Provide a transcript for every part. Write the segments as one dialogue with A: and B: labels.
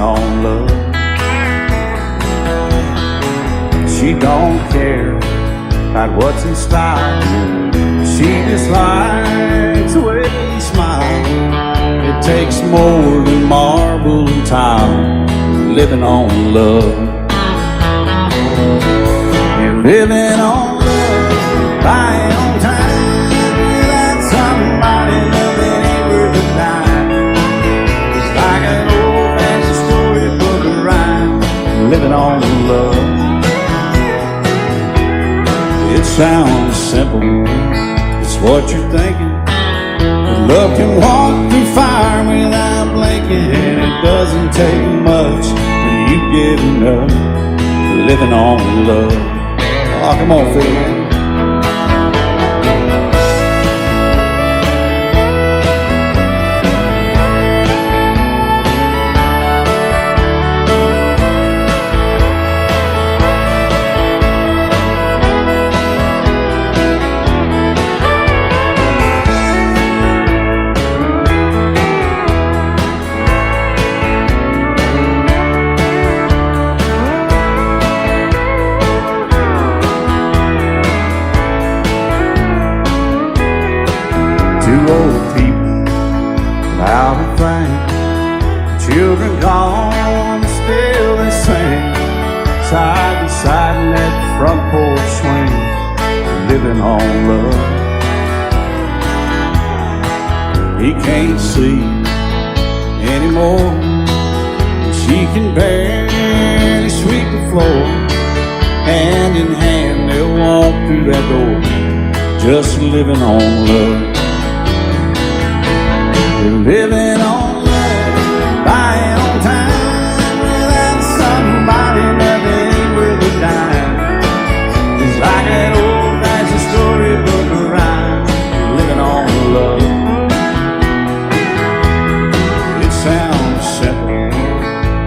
A: on love. She don't care about what's in style. She just likes the way he smiles. It takes more than marble and tile, living on love. You're living on love, buying on time. Without somebody loving ain't worth a dime. It's like an old-fashioned storybook of rhyme, living on love. It sounds simple, it's what you're thinking. But love can walk through fire without blinking. And it doesn't take much when you get enough, living on love. Oh, come on, Phil, man. 2 old people without a thing, children gone, still they sing, side by side in that front porch swing, living on love. He can't see anymore, she can barely sweep the floor. Hand in hand they'll walk through that door, just living on love. They're living on love, buying on time, without somebody nothing ain't worth a dime. It's like an old-fashioned storybook of rhyme, living on love. It sounds simple,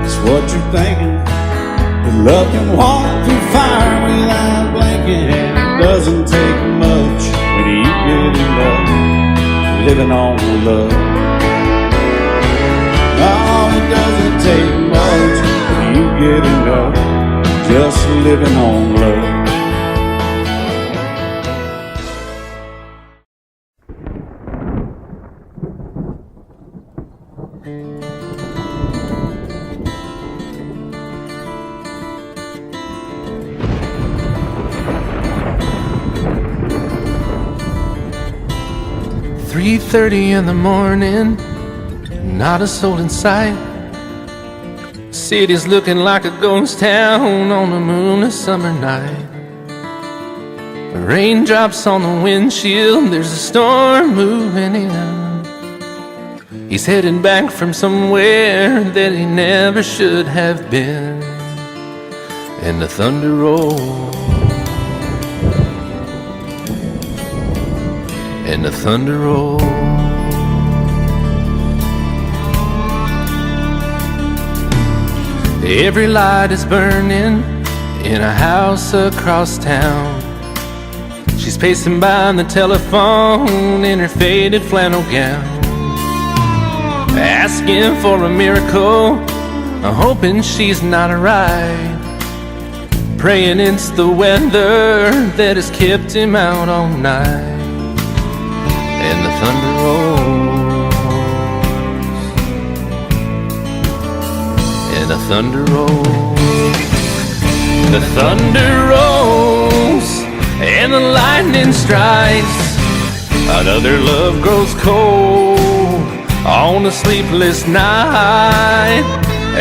A: it's what you're thinking. But love can walk through fire without blinking, and it doesn't take much when you get in love, living on love. No, it doesn't take much when you get enough, just living on love.
B: "3:30 in the morning, not a soul in sight. City's looking like a ghost town on a moonless summer night. Raindrops on the windshield, there's a storm moving in. He's heading back from somewhere that he never should have been. And the thunder rolls, and the thunder rolls. Every light is burning in a house across town. She's pacing by the telephone in her faded flannel gown, asking for a miracle, hoping she's not alright, praying it's the weather that has kept him out all night. And the thunder rolls, and the thunder rolls. The thunder rolls, and the lightning strikes. Another love grows cold on a sleepless night,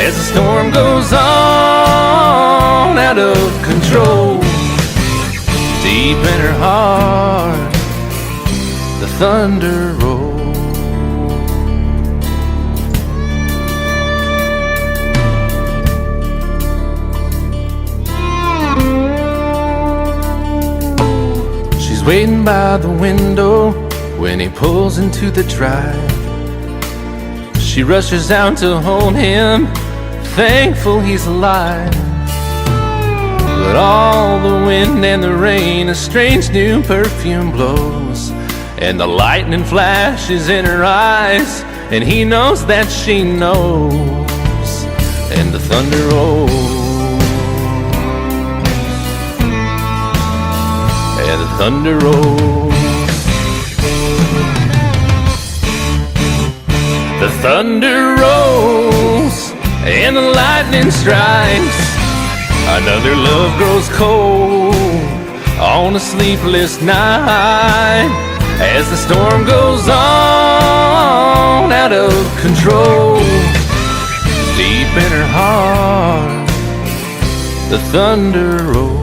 B: as the storm goes on out of control. Deep in her heart, the thunder rolls. She's waiting by the window when he pulls into the drive. She rushes out to hold him, thankful he's alive. But all the wind and the rain, a strange new perfume blows, and the lightning flashes in her eyes, and he knows that she knows. thunder rolls. Yeah, the thunder rolls. The thunder rolls and the lightning strikes. Another love grows cold on a sleepless night as the storm goes on out of control. Deep in her heart, the thunder rolls.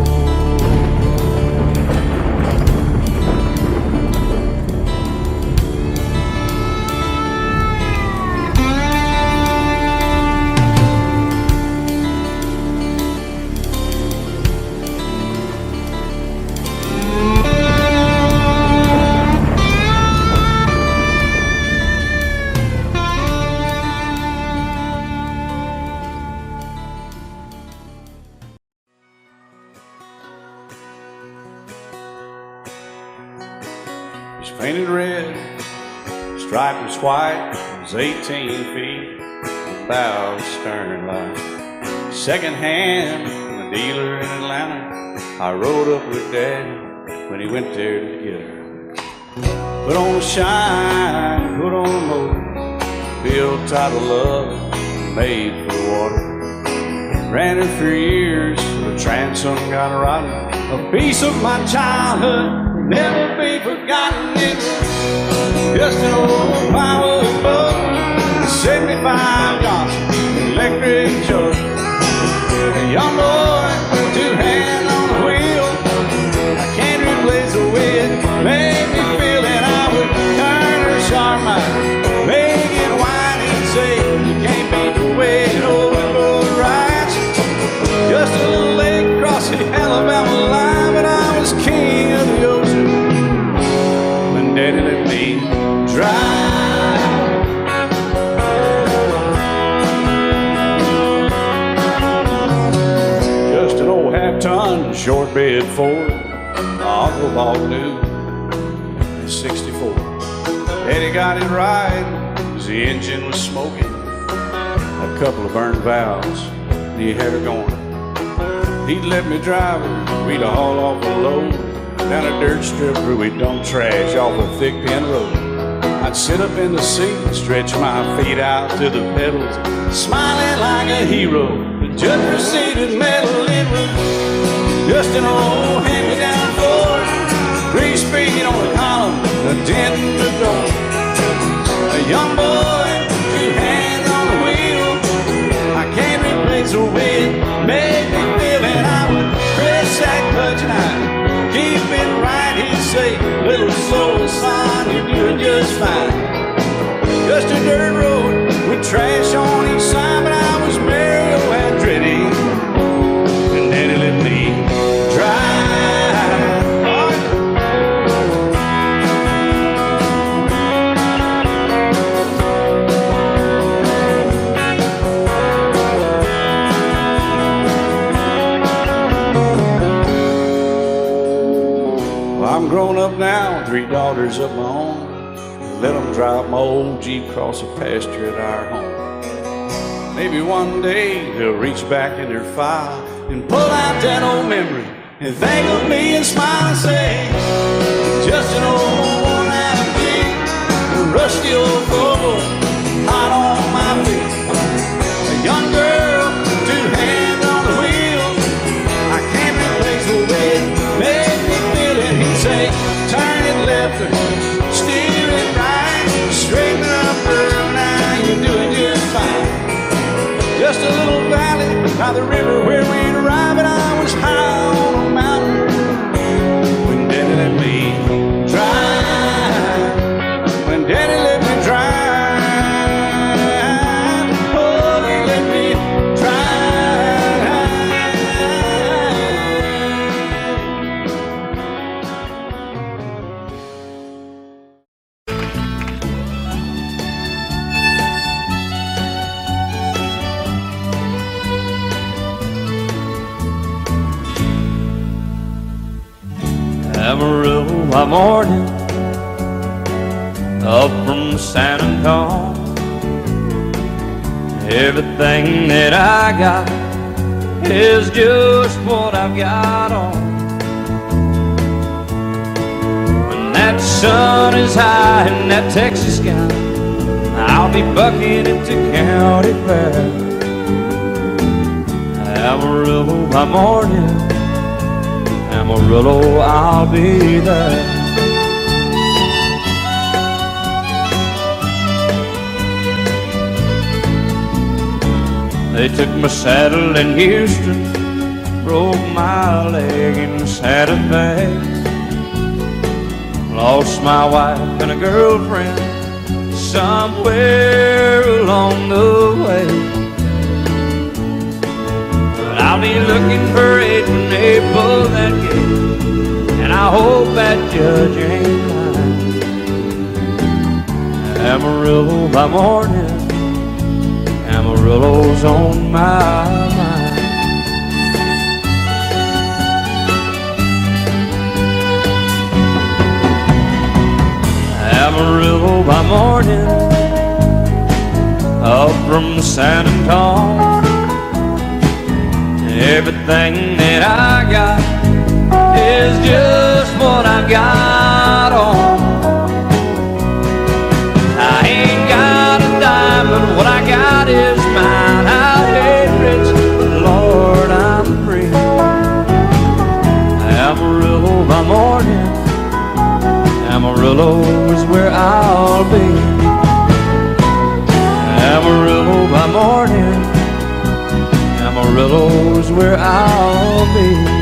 A: He's painted red, striped was white, was 18 feet, bow stern line. Second hand from a dealer in Atlanta. I rode up with Daddy when he went there to get her. Put on a shine, put on a motor, built tight of love, made for the water. Ran her for years, the transom got rotten. A piece of my childhood never be forgotten. It's just an old power boat, 75 Johnson electric jug. A young boy, two hands on the wheel. I can't replace the way it made me feel that I would turn her sharp mind, make it wide and say you can't beat the way an old boat rides. Just a little lake across the Alabama line, but I was king of the ocean. Daddy let me drive. Just an old half-ton short bed Ford my uncle bought new in '64. Daddy got it right as the engine was smoking, a couple of burned valves, and he had her going. He'd let me drive her, we'd haul off a load down a dirt strip where we dumped trash off a thick pin road. I'd sit up in the seat and stretch my feet out to the pedals, smiling like a hero. The judge proceeded metal. It was just an old hand-me-down Ford, 3-speed on the column, a dent in the door. A young boy, two hands on the wheel. I can't replace the way it made me feel, and I would press that clutch and I'd keep it right. He'd say, little slow, son, you're doing just fine. Just a dirt road with trash on each side, but I was Mario Andretti, and Daddy let me drive. Well, I'm grown up now, 3 daughters of my own. Let them drive my old Jeep across the pasture at our home. Maybe one day they'll reach back in their file and pull out that old memory and think of me and smile and say, just an old worn-out Jeep, a rusty old Volvo, hot on my feet. A young girl, 2 hands on the wheel. I can't replace the way it made me feel it. He'd say, turn it left or steer it right, straighten up girl, now you're doing just fine. Just a little valley by the river where we'd arrive, and I was high on a mountain when Daddy let me drive. When Daddy let me drive, oh, he let me
C: Amarillo, my morning, up from San Antonio. Everything that I got is just what I've got on. When that sun is high in that Texas sky, I'll be bucketed to county fair. Amarillo by morning, Amarillo, I'll be there. They took my saddle in Houston, broke my leg in Santa Fe. Lost my wife and a girlfriend somewhere along the way. But I'll be looking for it when they pull that gate, and I hope that judge ain't lying. Amarillo by morning, Amarillo's on my mind. Amarillo by morning, up from San Antonio. Everything that I got is just what I got on. I ain't got a dime, but what I got is mine. I ain't rich, but Lord, I'm free. Amarillo by morning, Amarillo is where I'll be. Amarillo by morning, Amarillo is where I'll be.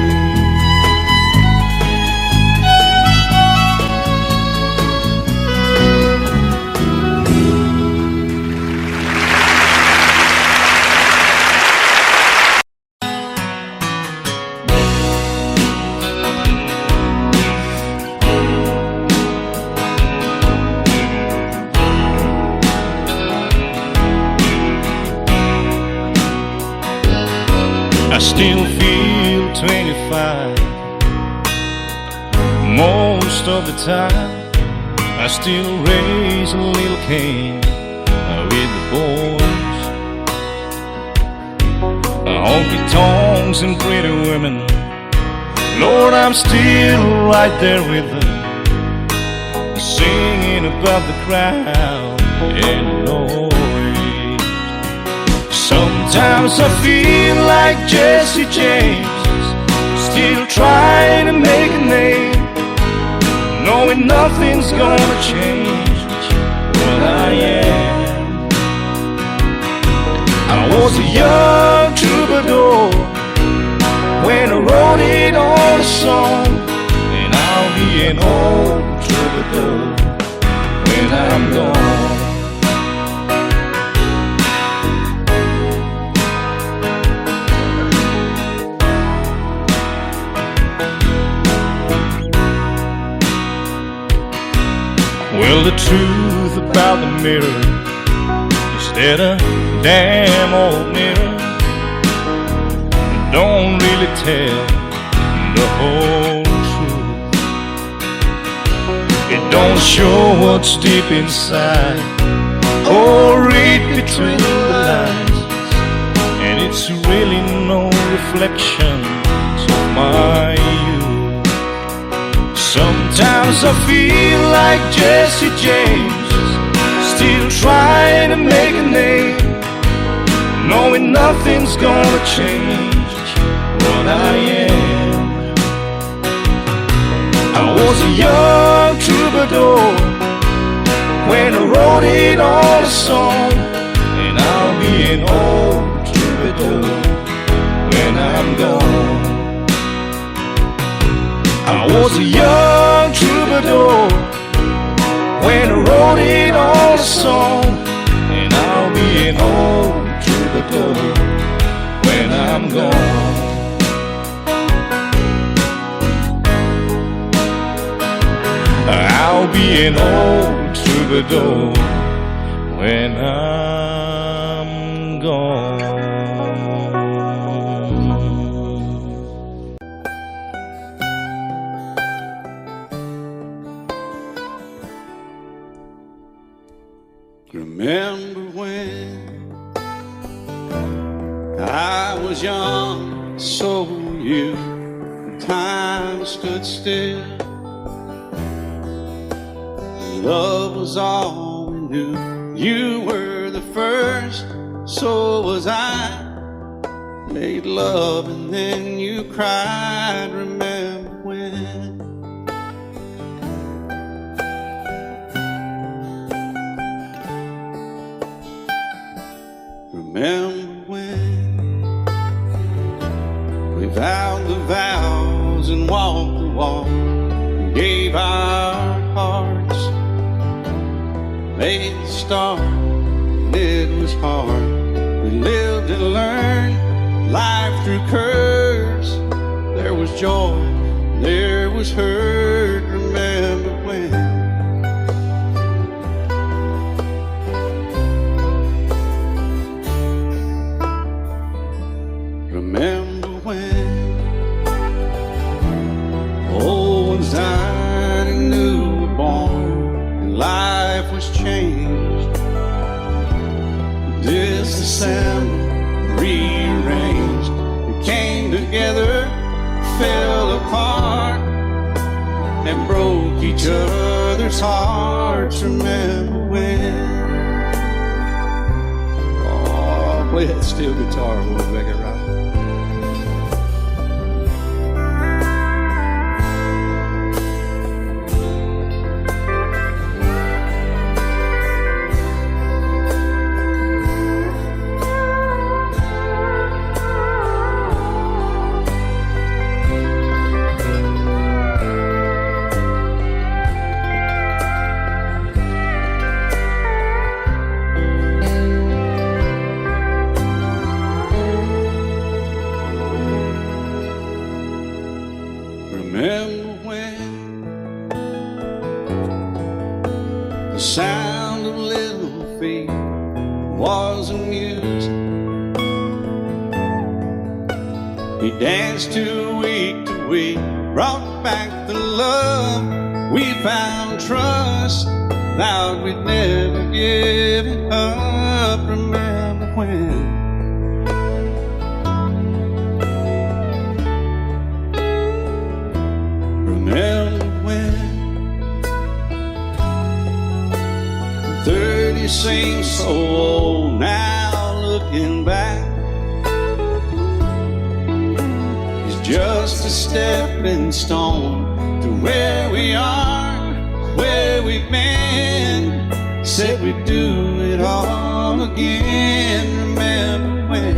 A: I still feel 25 most of the time. I still raise a little cane with the boys. Honky tonks and pretty women, Lord, I'm still right there with them, singing above the crowd and noise. Sometimes I feel like Jesse James, still trying to make a name, knowing nothing's gonna change what I am. I was a young troubadour when I wrote it on a song, and I'll be an old troubadour when I'm gone. Well, the truth about the mirror is that a damn old mirror don't really tell the whole truth. It don't show what's deep inside or read between the lines, and it's really no reflection of my youth. Sometimes I feel like Jesse James, still trying to make a name, knowing nothing's gonna change what I am. I was a young troubadour when I wrote it on a song, and I'll be an old troubadour when I'm gone. I was a young troubadour when I wrote it on a song, and I'll be an old troubadour when I'm gone. I'll be an old troubadour when I'm gone. Remember when I was young, so were you. Time stood still. Love was all we knew. You were the first, so was I. Made love and then you cried. Remember when? Remember when we vowed the vows and walked the walk, and gave our hearts, made the start, and it was hard. We lived and learned life through curves. There was joy, there was hurt. Remember when? Remember when old ones died and new were born, and life was changed, disassembled, rearranged. We came together, fell apart, and broke each other's hearts. Remember when? Oh, play that steel guitar a little bit, right? Remember when the sound of little feet was amusing? We danced to week, brought back the love. We found trust, vowed we'd never give it up. Remember when? Remember when 30 seems so old now, looking back. It's just a stepping stone to where we are, where we've been. Said we'd do it all again. Remember when?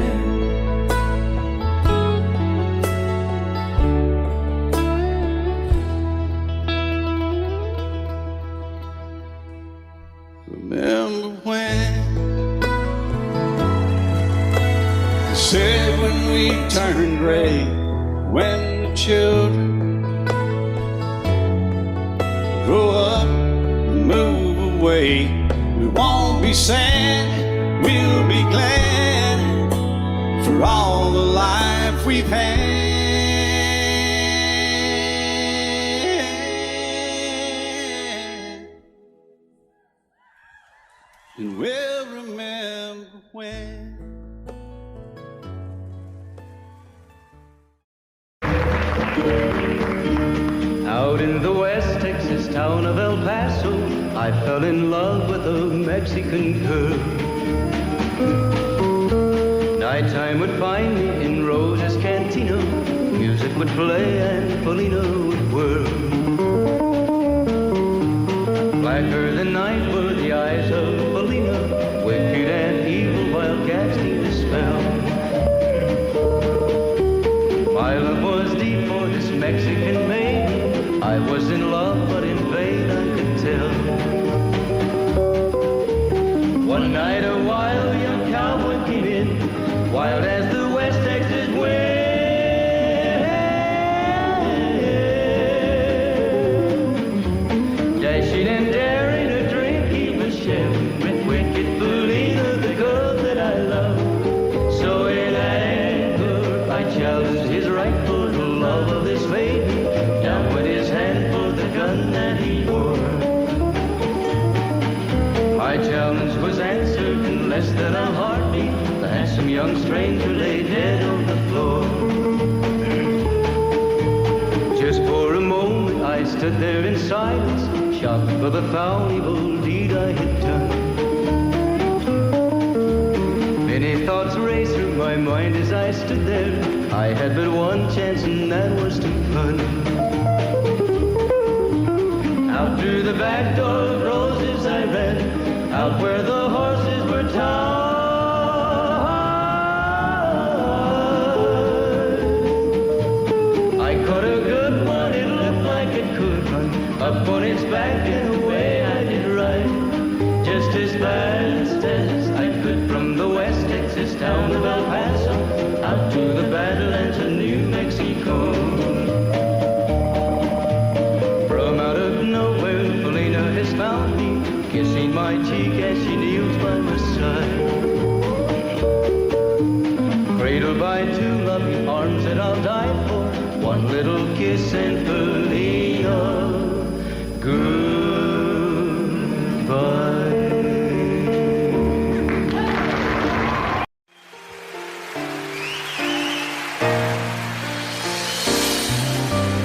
A: Remember when they said when we turned gray, when the children grow up and move away, we won't be sad, we'll be glad for all the life we've had. And we'll remember when.
D: Out in the West Texas town of El Paso, I fell in love with a Mexican girl. Nighttime would find me in Rose's Cantina, music would play and Polina would whirl. Blacker than night were the eyes of Polina, wicked and evil while casting a spell. My love was deep for this Mexican maiden, I was in love but in vain I could tell. One night a wild young cowboy came in, wild as the West Texas wind. Dashing and daring a drink he was sharing with wicked Polina, the girl that I love. So in anger I challenged his right for the love of this maiden. Down with his hand for the gun that he wore. My challenge was answered in less than a heartbeat. The as some young stranger lay dead on the floor. Just for a moment I stood there in silence, shocked for the foul evil deed I had done. Many thoughts raced through my mind as I stood there. I had but one chance and that was to run. Out through the back door of roses I ran, out where the horses were tied. I caught a good one, it looked like it could run up on its back and away I did ride. Just as fast as I could from the West Texas town of El Paso out to the Badlands of New Mexico. From out of nowhere, Felina has found me, kissing my cheek as she kneels by my side. Cradled by two loving arms that I'll die for, one little kiss and Felina, goodbye.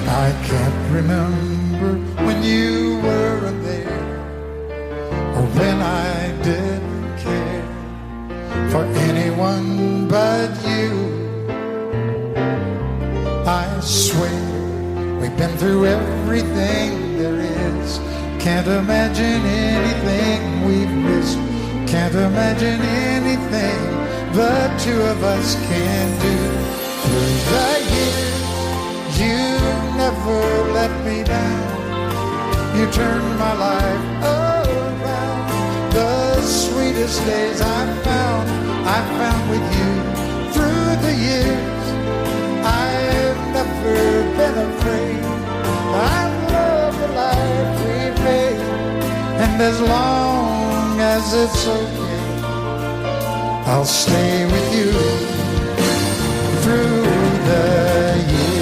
E: I can't remember when you weren't there, or when I didn't care for anyone but you. I swear we've been through everything there is. Can't imagine anything we've missed. Can't imagine anything the two of us can do. Through the years you never let me down. You turned my life around. The sweetest days I found with you. Through the years I've never been afraid. I love the life we've made, and as long as it's okay, I'll stay with you through the years.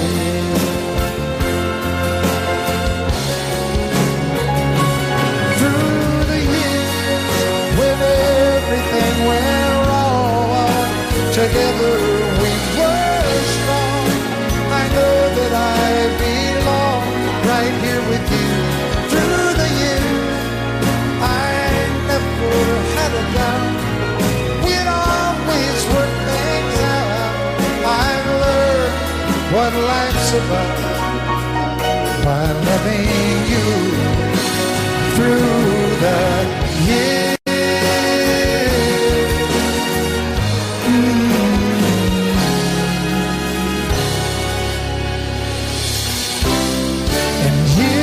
E: Through the years, when everything went wrong, together we were strong. I know that I belong right here with you. Through the years, I never had a doubt. We'd always work things out. I've learned what life's about by loving you through the years. And you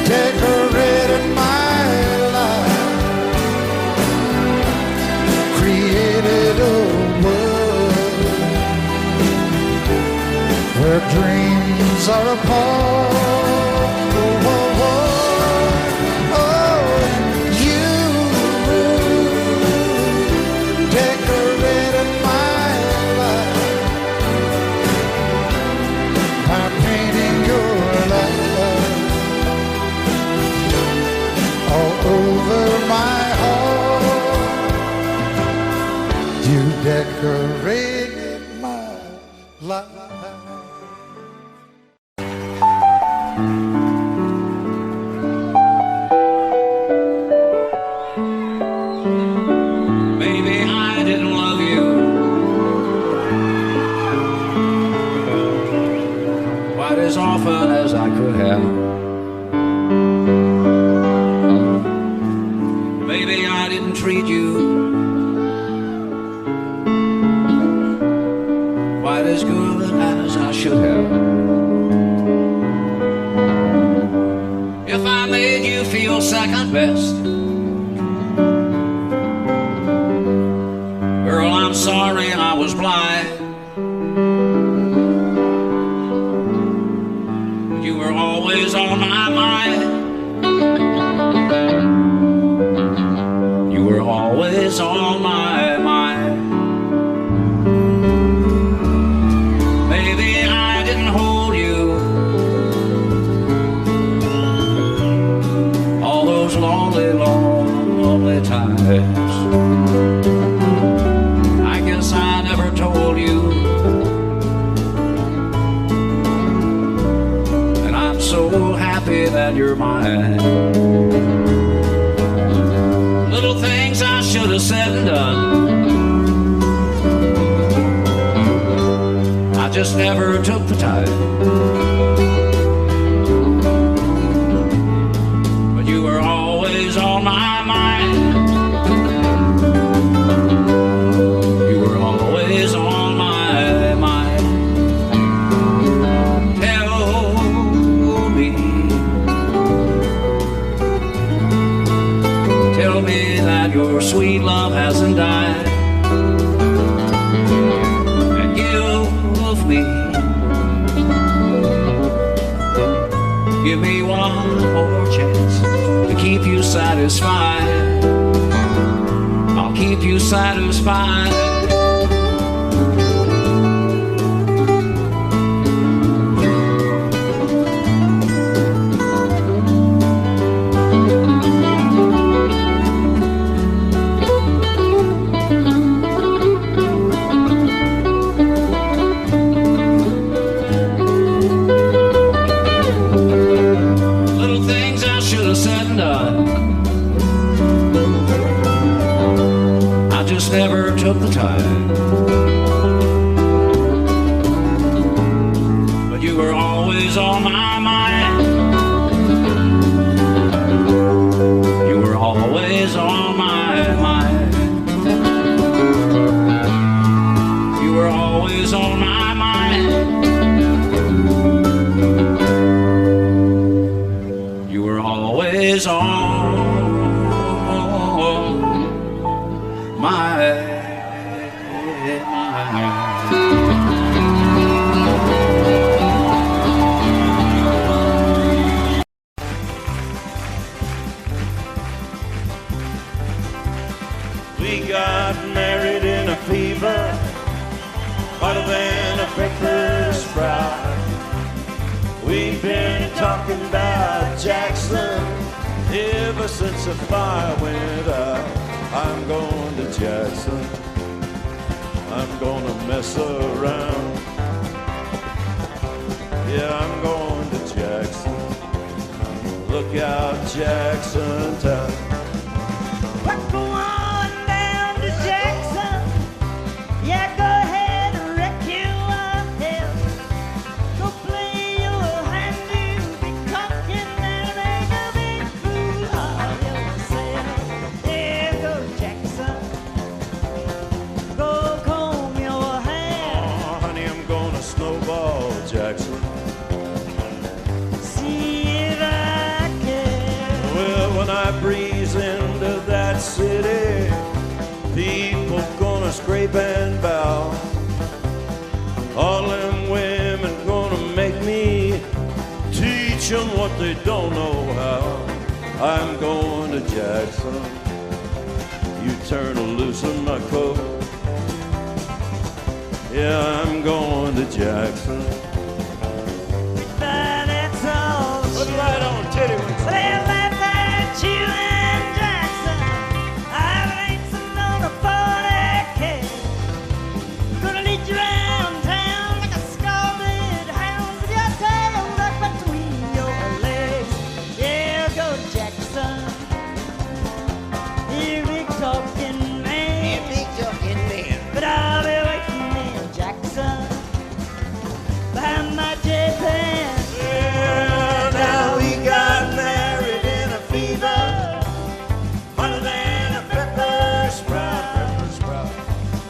E: decorated my life, created a world where dreams are apart. Oh, oh, oh, oh, you decorated my life by painting your love all over my heart. You decorated my life.
C: Maybe I didn't love you quite as often as I could have. Maybe I didn't treat you quite as good as I should have. If I made you feel second best, girl, I'm sorry I was blind. You were always on my mind. You were always on my mind. Maybe I didn't hold you all those lonely, lonely times. that you're mine. Little things I should have said and done, I just never took the time. But you were always on my mind. You were always on my mind. Tell me that your sweet love hasn't died. And give me one more chance to keep you satisfied. I'll keep you satisfied. Never took the time. But you were always on my mind. You were always on my mind. You were always on my mind. You were always on my mind.
F: We got married in a fever, hotter than a pepper sprout. We've been talking about Jackson ever since the fire went out. I'm going to Jackson, I'm gonna mess around. Yeah, I'm going to Jackson, look out Jackson town.
G: We're going down to Jackson, yeah, go ahead and wreck yourself. Go play your hand, you'll be talking and make a big fool of yourself. Yeah, go Jackson, go comb your hair.
F: Oh, honey, I'm gonna snowball Jackson.
G: See if I can.
F: Well, when I breeze into that city, people gonna scrape and bow. All them women gonna make me teach them what they don't know how. I'm going to Jackson, you turn loose in my coat. Yeah, I'm going to Jackson.
G: But that's all.
F: Put it right on, titty one.
G: Well, that's you and Jackson. I've racing on a 40K. Gonna lead you around town like a scalded hound with your tail tucked between your legs. Yeah, go Jackson. You big talking man.
H: Yeah, big talking man.
G: But I'll be waiting in Jackson behind my J-Pan.
F: Yeah, now we got married in a fever, hotter than a pepper sprout.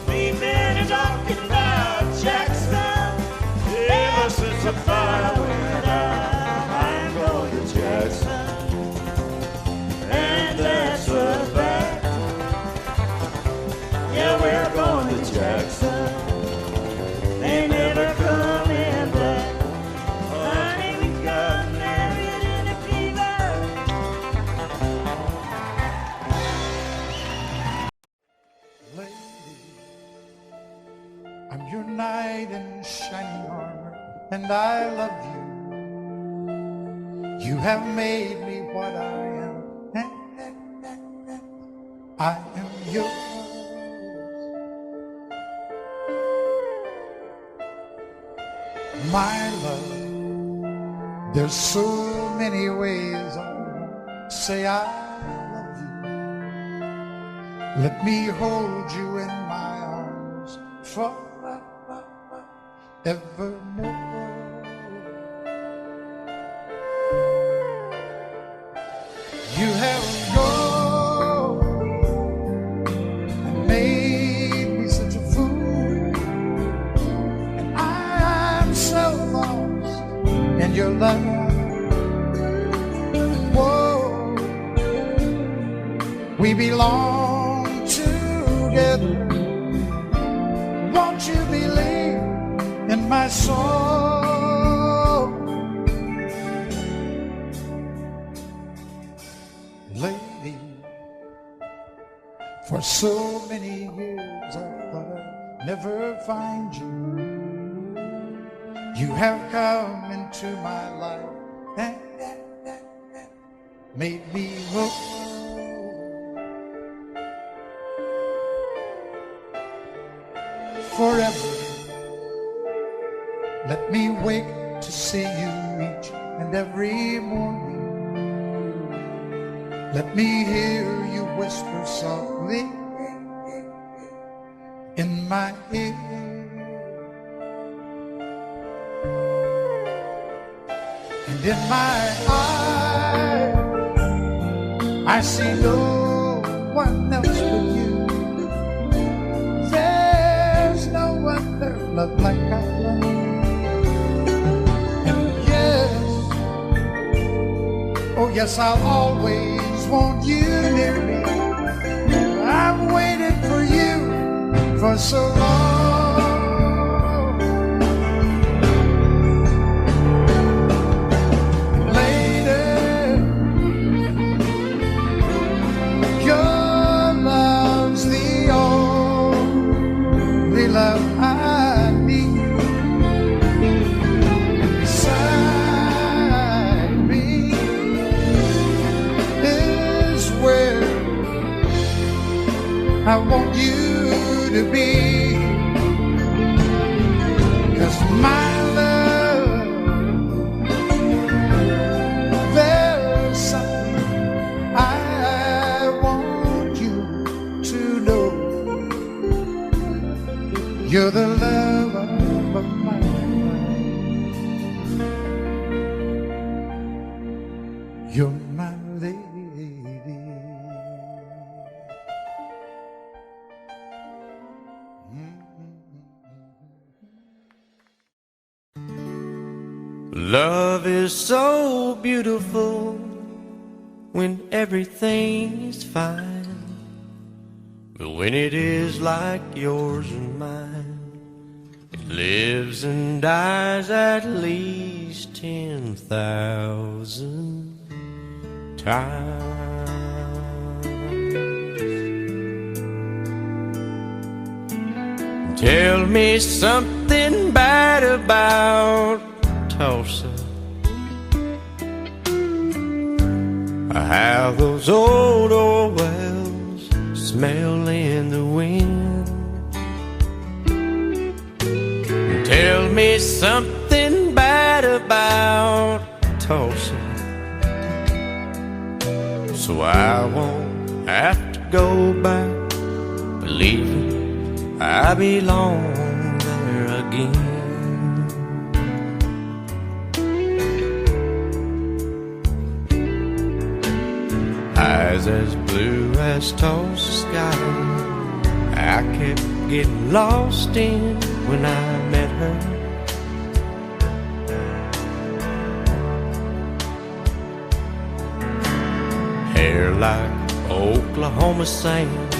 F: We've been talking about Jackson ever since the fire went out. I'm going to Jackson, and that's a fact. Yeah, we're going to Jackson. They never coming back. Honey, we got married in a fever.
E: Lady, I'm your knight in shining armor, and I love you. You have made me what I am, and I am yours. My love, there's so many ways I say I love you. Let me hold you in my arms forevermore. You have gone and made me such a fool, and I'm so lost in your love. We belong together. Won't you believe in my soul? Lady, for so many years I thought I'd never find you. You have come into my life and made me whole. Forever, let me wake to see you each and every morning. Let me hear you whisper softly in my ear. And in my eyes, I see no one else but you. No other love like I love. And yes, oh yes, I'll always want you near me. I've waited for you for so long. Lady, your love's the only love I need. Beside me is where I want you to be. 'Cause my love, there's something I want you to know. You're the love of my life. You're my lady.
F: Love is so beautiful when everything is fine, but when it is like yours and mine, it lives and dies at least 10,000 times. Tell me something bad about Tulsa, how those old oil wells smell in the wind. Tell me something bad about Tulsa, so I won't have to go back believing I belong there again. Eyes as blue as Tulsa sky, I kept getting lost in when I met her. Hair like Oklahoma sand,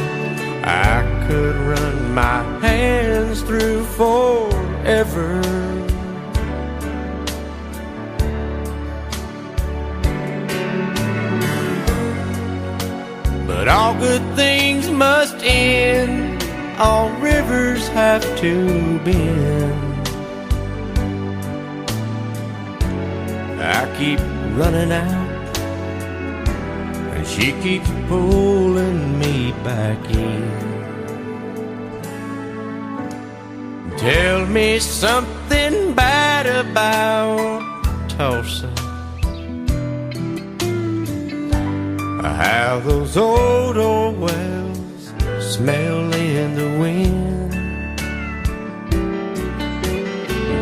F: I could run my hands through forever. But all good things must end, all rivers have to bend. I keep running out, and she keeps pulling me back in. Tell me something bad about Tulsa, how those old wells smell in the wind.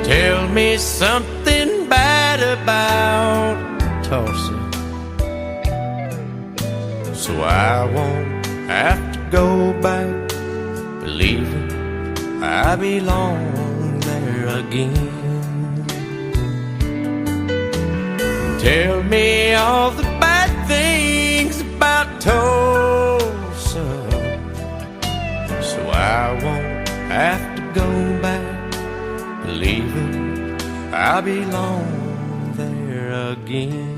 F: Tell me something bad about Tulsa, so I won't have to go back believing I belong there again. Tell me all the bad things about Tulsa, so I won't have to go back believing I belong there again.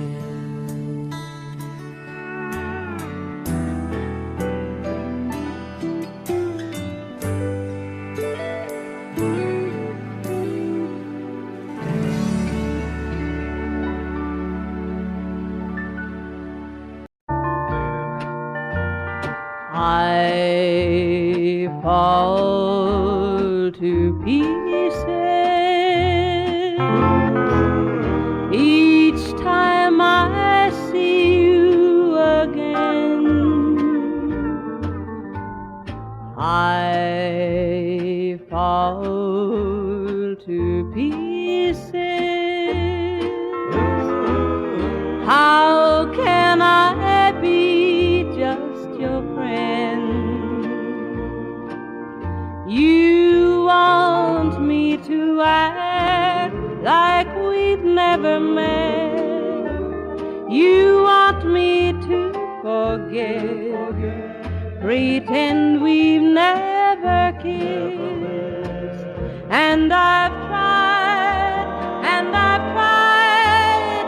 H: I fall to pieces each time I see you again. I fall to pieces. How can I be just your friend? You want me to act like we've never met. You want me to forget, pretend we've never kissed. And I've tried,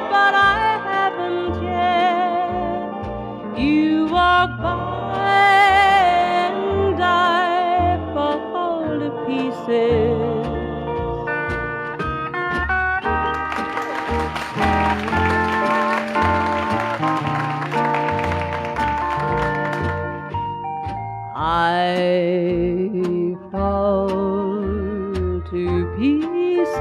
H: but I haven't yet. You walk by and I fall to pieces. I fall to pieces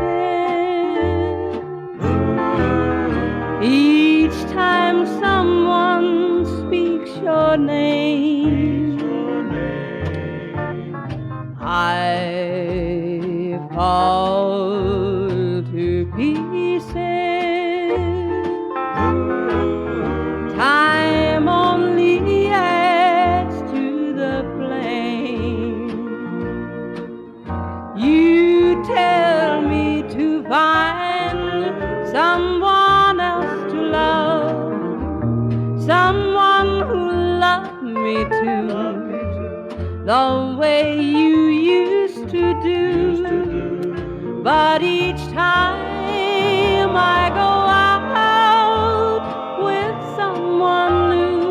H: each time someone speaks your name. I fall to pieces. Time only adds to the flame. You tell me to find someone else to love, someone who loved me too, the way you used to do. But each time I go out with someone new,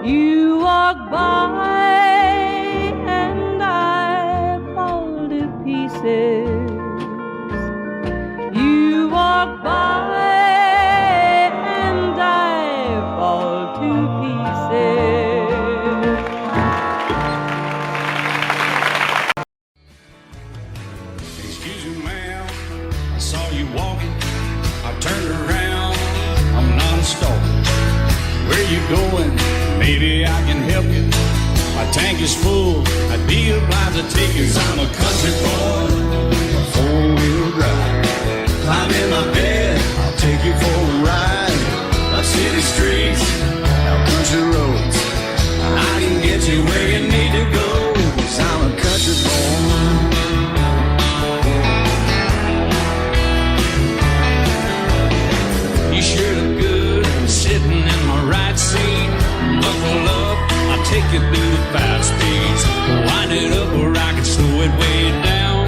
H: you walk by and I fall to pieces. You walk by and I fall to pieces.
A: Excuse me, ma'am, I saw you walking. I turned around, I'm not a stalker. Where you going? Maybe I can help you. My tank is full, I'd be obliged to take you. 'Cause I'm a country boy, a four-wheel drive. Climb in my bed, I'll take you for a ride. Up city streets, down country roads, I can get you where you need to go. 'Cause I'm a country boy. You sure look good sitting in my right seat. Buckle up, I'll take you through the fast speeds. Wind it up where I can slow it way down.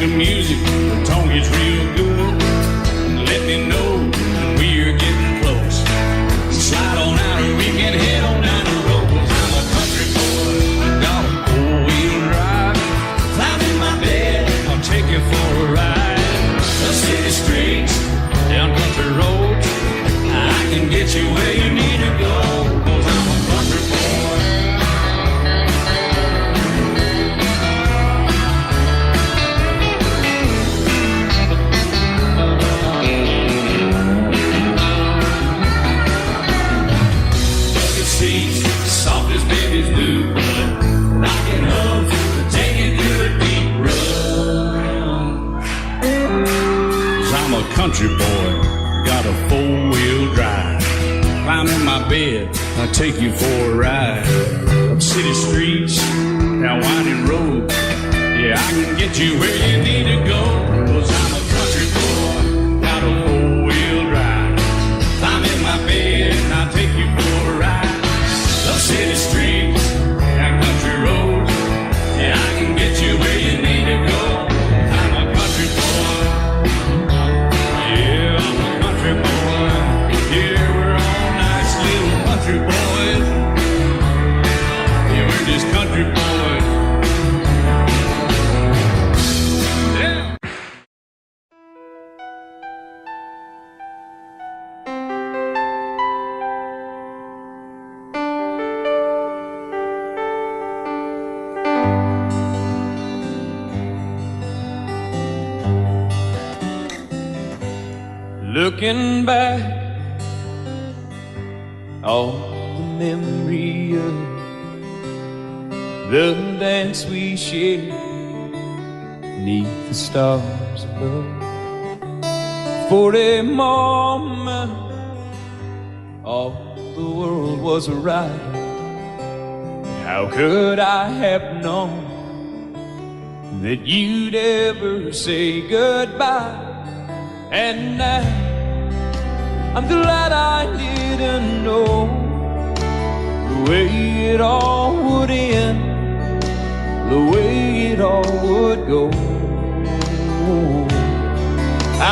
A: the music, the tone gets real good. Let me know when we're getting close. Slide on out or we can head on down the road. 'Cause I'm a country boy, got a four-wheel drive. Climb in my bed, I'll take you for a ride. The city streets, down country roads, I can get you where you need to go. 'Cause I'm a country boy. Soft as babies do, rockin' up to take a good deep run. 'Cause I'm a country boy, got a four-wheel drive. Climb in my bed, I'll take you for a ride. Up city streets, down winding roads, yeah, I can get you where you need to go. 'Cause I'm a country boy, got a four-wheel drive. Climb in my bed, and I'll take you for a ride. Up city streets, down country roads, yeah, I can get you where you need to go. I'm a country boy, yeah, I'm a country boy. Yeah, we're all nice little country boys. Yeah, we're just country boys. Yeah.
C: Looking back, all the memory of the dance we shared neath the stars above. For a moment, all the world was right. How could I have known that you'd ever say goodbye? And now I'm glad I didn't know the way it all would end, the way it all would go.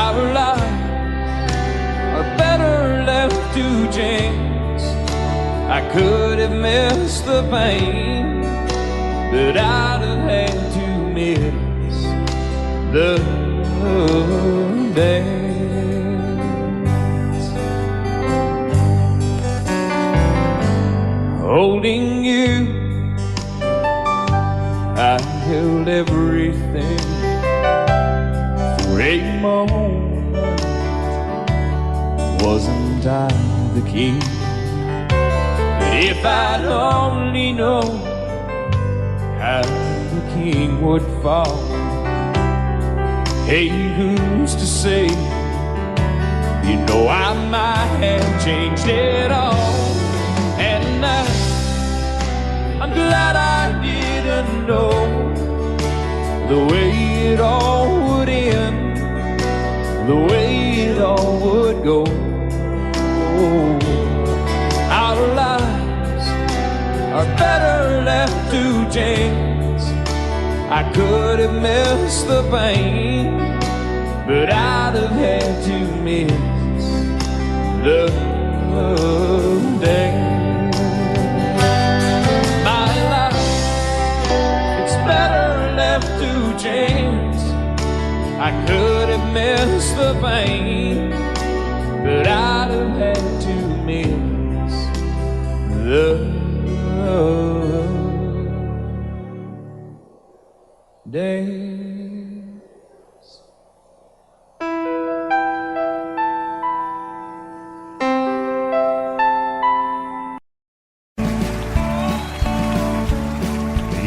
C: Our lives are better left to chance. I could have missed the pain, but I'd have had to miss the dance. Holding you, I held everything for a moment. Wasn't I the king? But if I'd only known how the king would fall. Hey, who's to say? You know I might have changed it all. And I'm glad I didn't know the way it all would end, the way it all would go. Our lives are better left to chance. I could have missed the pain, but I'd have had to miss the day. My life, it's better left to chance. I could have missed the pain, but I'd have had to miss the days.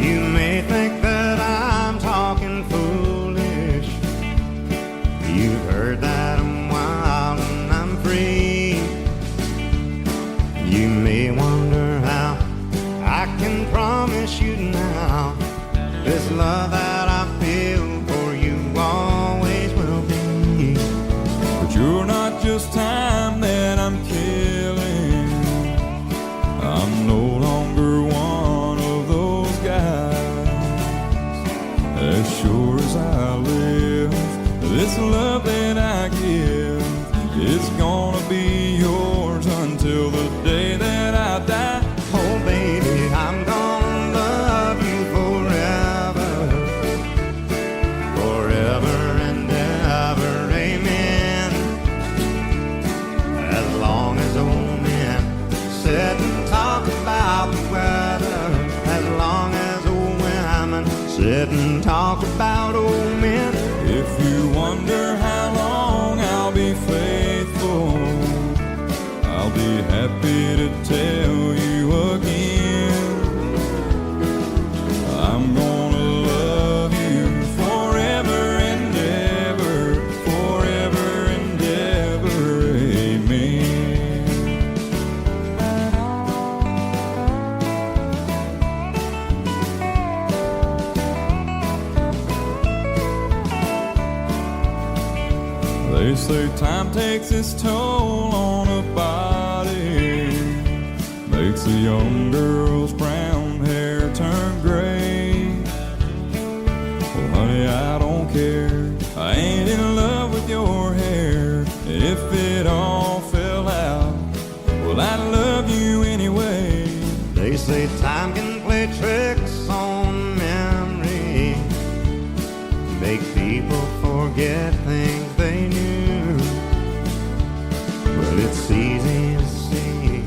I: You may think that I'm talking foolish. You've heard that I'm wild and I'm free. You may wonder how I can promise you now this love that I feel for you always will be.
J: But you're not just time that I'm killing. I'm no longer one of those guys. As sure as I live,
I: sit and talk about old men.
J: If you wonder how long I'll be faithful, I'll be happy to tell you again. I'm gonna love you forever and ever, forever and ever, amen. They say time takes its toll on a body, makes a young girl's brown hair turn gray. Well, honey, I don't care. I ain't in love with your hair. And if it all fell out, well, I'd love you anyway.
I: They say time can play tricks on memory, make people forget things they knew. Well, it's easy to see,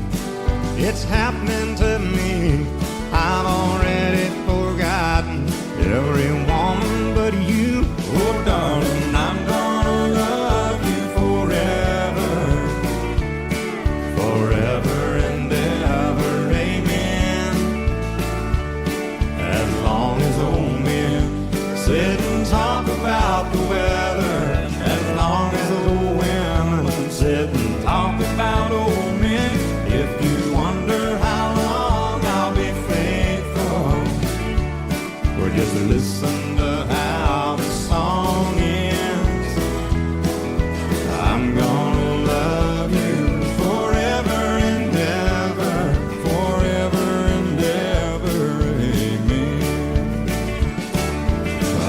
I: it's happening to me. I've already forgotten every woman but you. Oh, darling, I'm gonna love you forever, forever and ever, amen. As long as old men sit and talk about the weather, as long as old women sit and talk about old men. If you wonder how long I'll be faithful, or just listen to how the song ends, I'm gonna love you forever and ever, forever and ever, amen.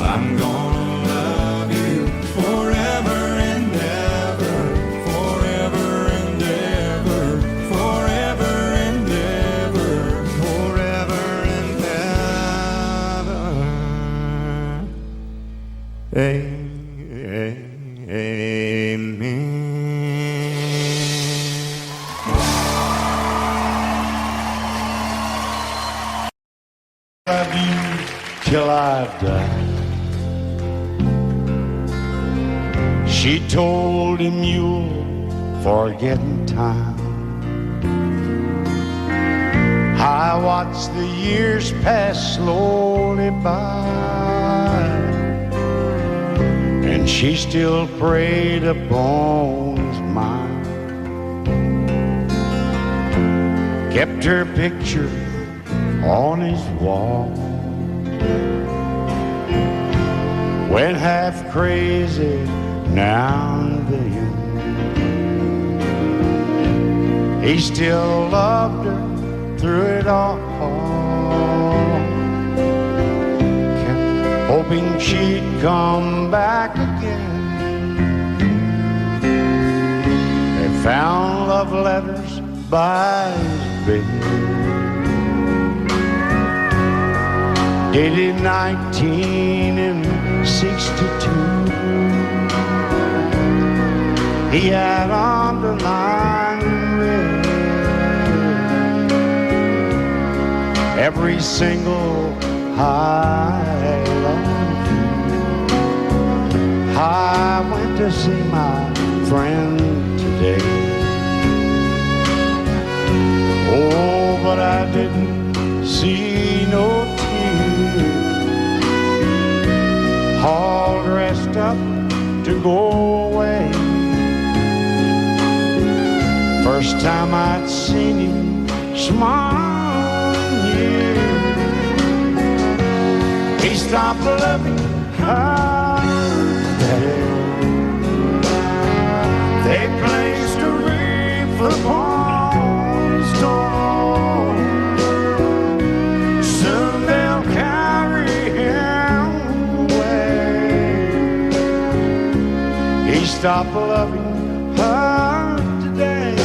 I: I'm gonna love you forever and ever, forever and ever, forever and ever, forever and ever. Amen.
A: Love you till I die. She told him you'll forget in time. I watched the years pass slowly by, and she still preyed upon his mind. Kept her picture on his wall, went half crazy now and then. He still loved her through it all, kept hoping she'd come back again. They found love letters by his bed, dated 1962. He had underlined red every single I love you. I went to see my friend today. Oh, but I didn't see no tears, all dressed up to go away. First time I'd seen him smile in years. He stopped loving her there. They placed a wreath upon his door. Soon they'll carry him away. He stopped loving her today.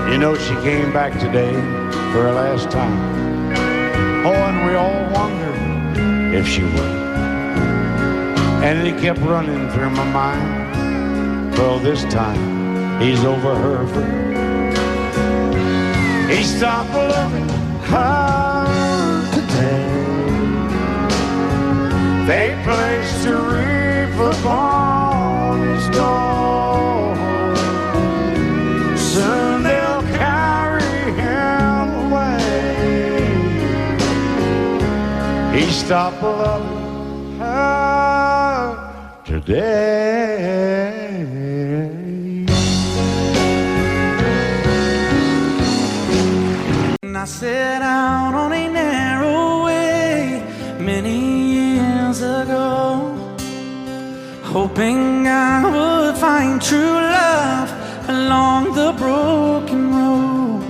A: You know, she came back today for her last time. Oh, and we all wondered if she would.
K: And it kept running through my mind. Well, this time he's over her. He stopped loving her today. They placed a wreath upon his door. Soon they'll carry him away. He stopped loving her today.
L: I set out on a narrow way many years ago, hoping I would find true love along the broken road.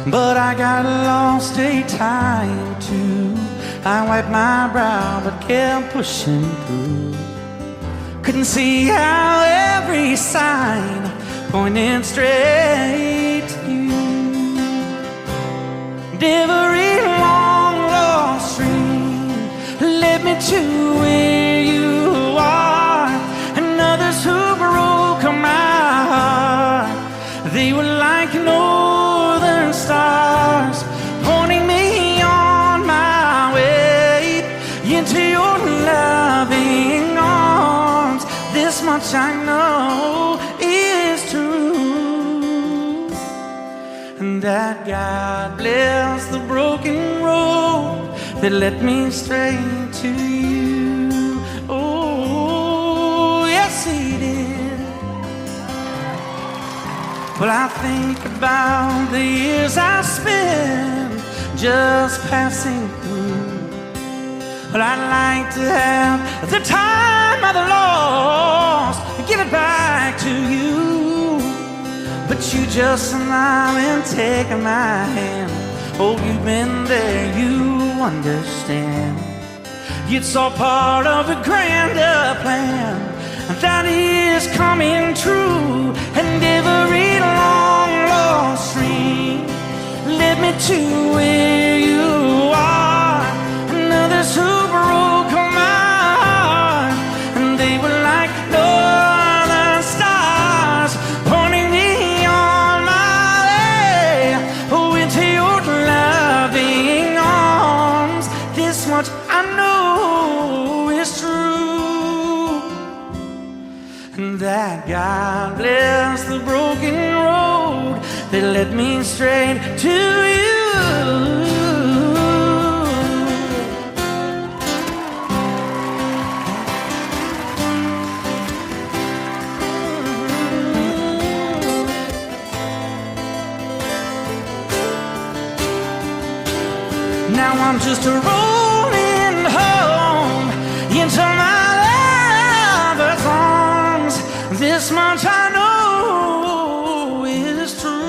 L: But I got lost a time too. I wiped my brow but kept pushing through. Couldn't see how every sign pointed straight to you. Every long lost stream led me to where you are, and others who broke my heart, they were like northern stars, pointing me on my way into your loving arms. This much I know is true, that God bless the broken road that led me straight to you. Oh, yes, He did. Well, I think about the years I spent just passing through. Well, I'd like to have the time I've lost, give it back to you. But you just smile and take my hand. Oh, you've been there, you understand. It's all part of a grander plan that is coming true. And every long lost stream led me to where you are, and others who broke my heart, and they were like northern stars, pointing me on my way, oh, into your loving arms. This much I know is true, and that God bless the broken road that led me straight to you. Now I'm just rolling home into my lover's arms. This much I know is true,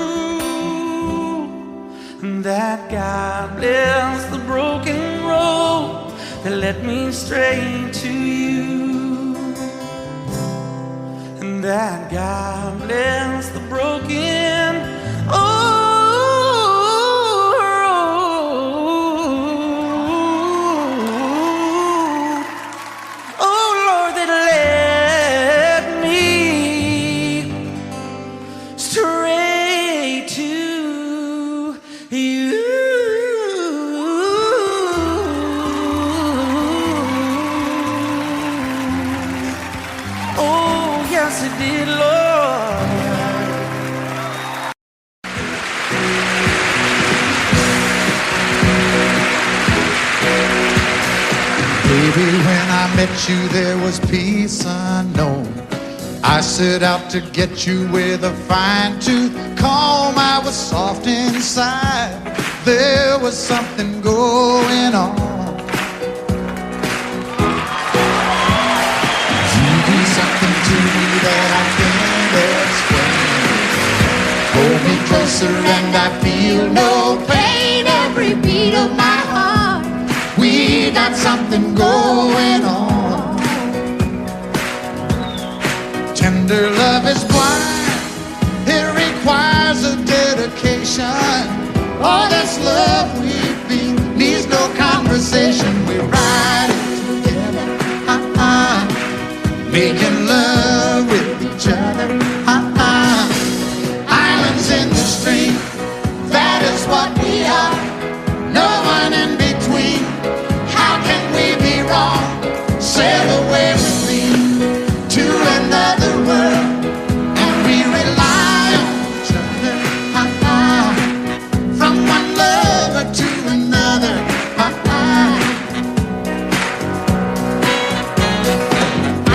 L: that God bless the broken road that led me straight to you, and that God bless the broken
E: met you, there was peace unknown. I set out to get you with a fine tooth comb. I was soft inside, there was something going on. You do something to me that I can't explain. Hold me closer and I feel no pain. Every beat of my heart, we got something going on. Tender love is blind, it requires a dedication. All this love we feel needs no conversation. We ride it together. making love with each other. Islands in the stream, that is what we are. No one in between. How can we be wrong? Sail away with me to another world, and we rely on each other. From one lover to another.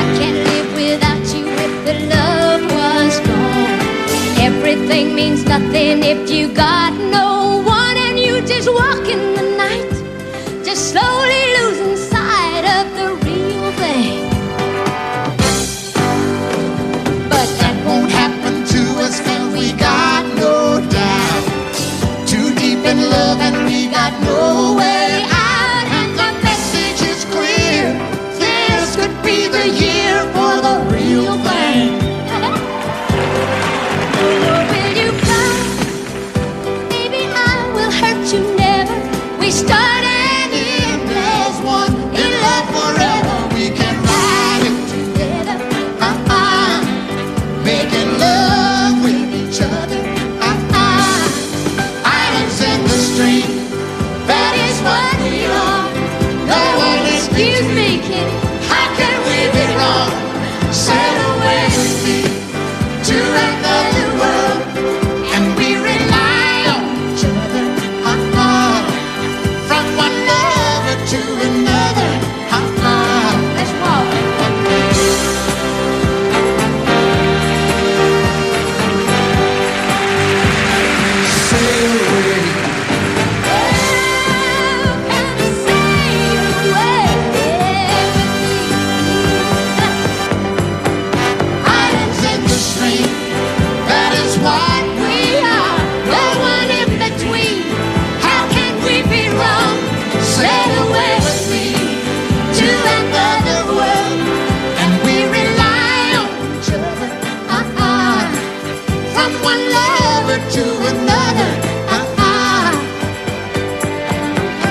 M: I can't live without you if the love was gone. Everything means nothing if you got no one, and you just walk in the night, just slowly losing sight of the real thing.
E: But that won't happen to us, and we got no doubt. Too deep in love and we got no way out. And the message is clear, this could be the year for the real thing.
M: Will you come? Maybe I will hurt you never. We start and end as one.
E: In love forever, we can ride it together. Making love with each other. Islands in the stream, that is what we are. No one is
M: Excuse me, Kitty.
E: How can we be wrong? Sail away with me to another world, and we rely on each other. From one lover to another.
M: Let's walk.
E: Sail away. Islands in the stream, that is what we are.
M: No one in between. How can we be wrong?
E: Sail away with me to another world, and we rely on each other. From one lover to another.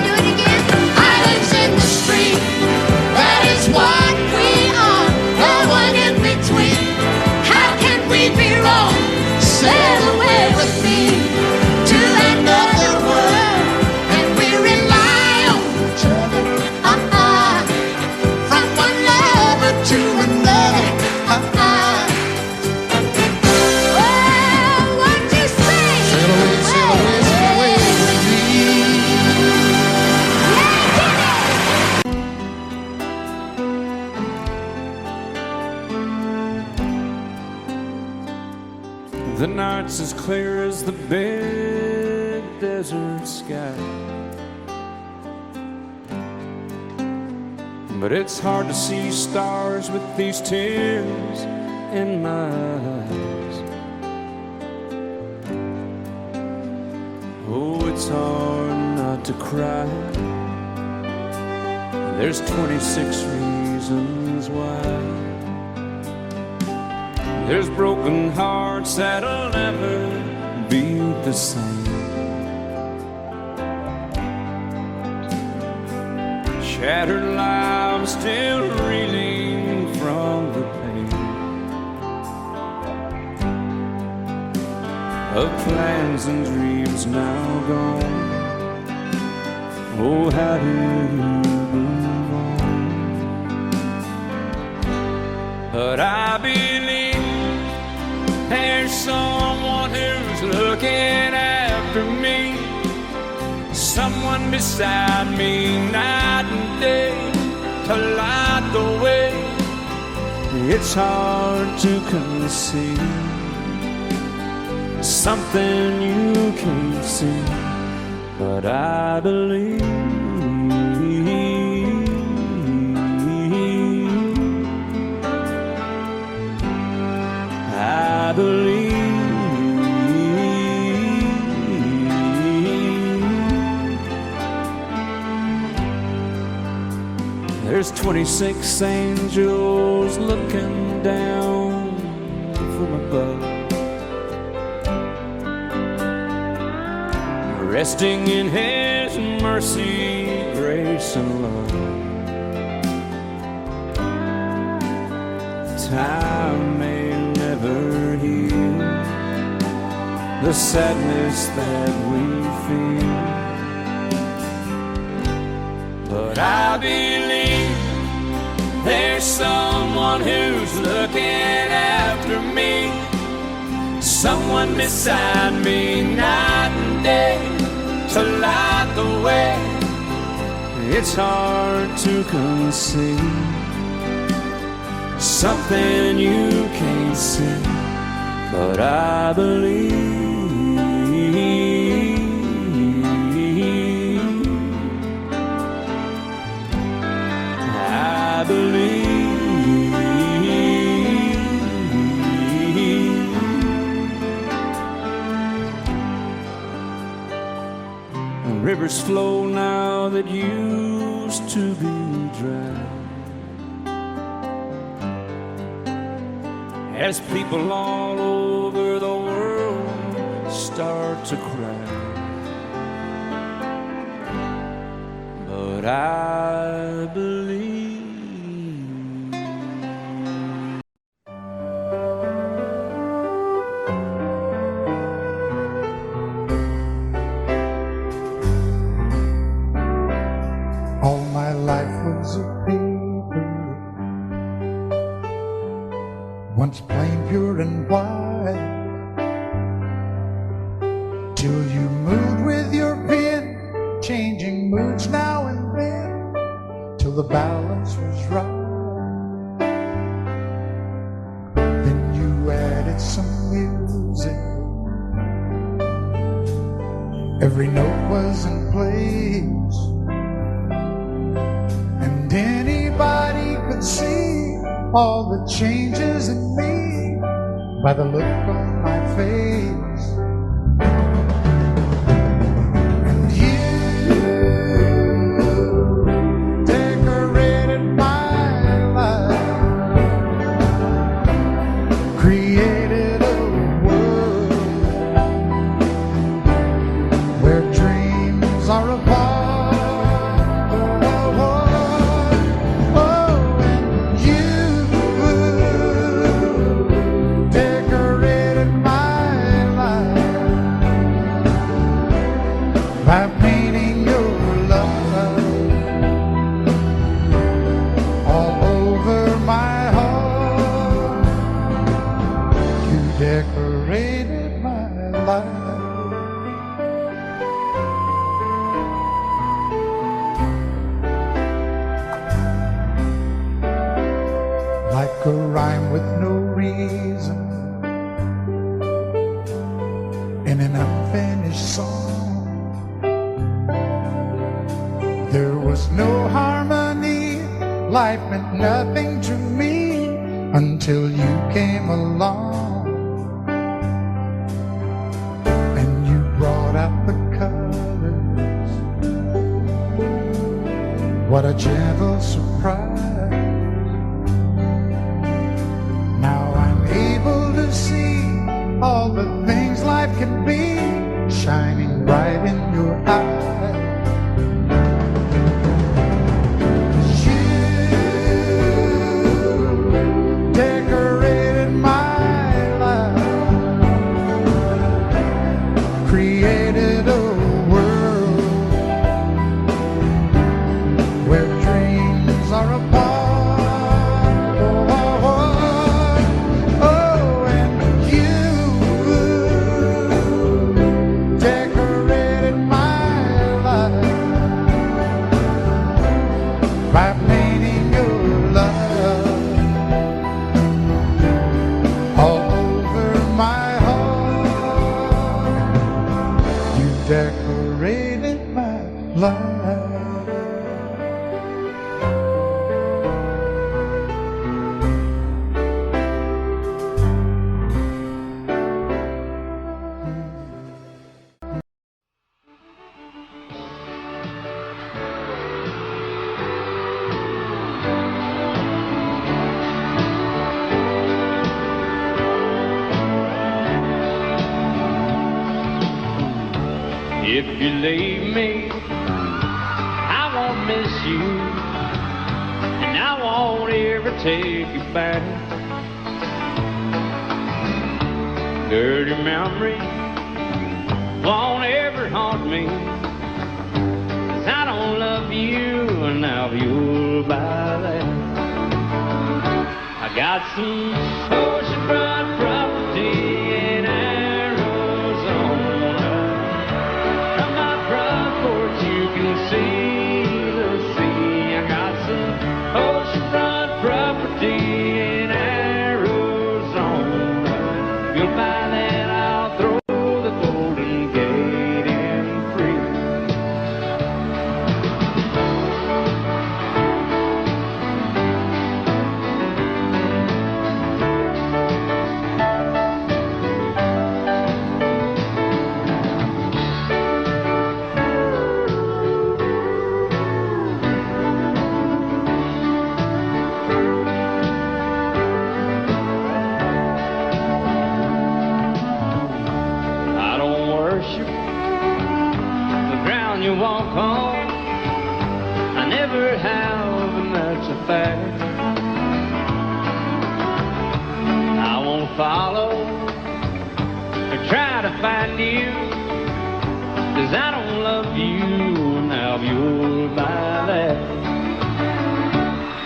M: Do it again.
E: Islands in the stream, that is what we are. No one in between. How can we be wrong? Sail away with me to another world, and we rely on each other. From one lover to another.
M: Well, what you say?
E: Sail away, sail away, sail away with me.
C: The night's as clear as the big desert sky, but it's hard to see stars with these tears in my eyes. Oh, it's hard not to cry. There's 26 reasons why. There's broken hearts that'll never be the same. Shattered lives still reeling from the pain of plans and dreams now gone. Oh, how do you move on? But I believe there's someone who's looking after me, someone beside me night and day to light the way. It's hard to conceive something you can't see, but I believe. I believe. There's 26 angels looking down from above, resting in His mercy, grace, and love. time may never heal the sadness that we feel, but I believe there's someone who's looking after me, someone beside me night and day to light the way. It's hard to conceive something you can't see, but I believe. I believe. Rivers flow now that used to be dry, as people all over the world start to cry. But I believe.
E: All my life was a paper, once plain, pure and white, till you moved with your pen, changing moods now and then, till the balance was right. Then you added some music, every note was in place, and anybody could see all the changes in me by the look on my face. And you decorated my life, created a world where dreams are apart. By painting your love all over my heart, you decorated my life. Like a rhyme with no reason in an unfinished song, there was no harmony, life meant nothing to me until you came along, and you brought out the colors. What a gentle surprise. Now I'm able to see all the things life can be, shining bright in your eyes. Created a world where dreams are apart. Oh, and you decorated my life by painting your love all over my heart. You decorated my life.
C: If you leave me, I won't miss you, and I won't ever take you back. Dirty memory won't ever haunt me, 'cause I don't love you, and now you'll buy that. I got some oceanfront property in Arizona. From my front porch you can see the sea. I got some oceanfront property in Arizona. You'll buy that, I'll throw the Golden Gate in free. I don't worship the ground you walk on. I never have, and that's a fact. I won't follow or try to find you, 'cause I don't love you, and now you'll buy that.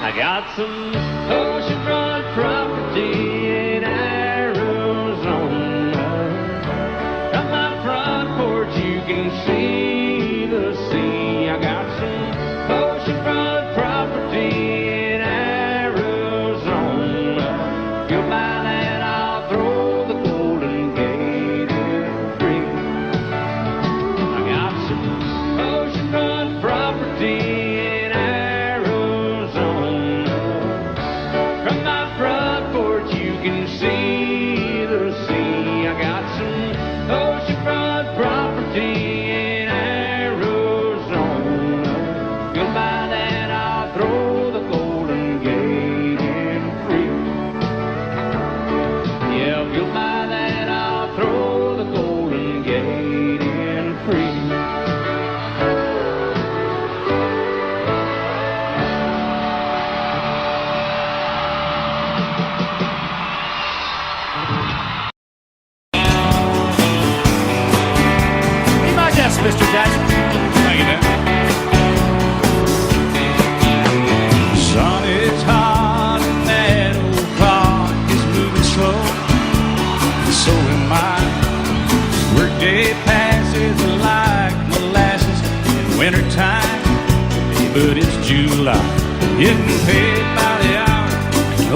C: I got some oceanfront property in Arizona. From my front porch you can see the sea. I got some oceanfront property in Arizona. You'll buy that, I'll throw the Golden Gate in free. I got some oceanfront property in Arizona. From my front porch you can see the sea. I got some oceanfront property in Arizona. You'll buy that, I'll throw the Golden Gate in free. Yeah, if you'll buy that, I'll throw the Golden Gate in free.
L: Be my guest, Mr. Jackson.
A: Thank you, Dan. Son, it's hot and that old clock is moving slow. So am I. Workday passes like molasses in wintertime. Hey, but it's July. Getting paid by the hour,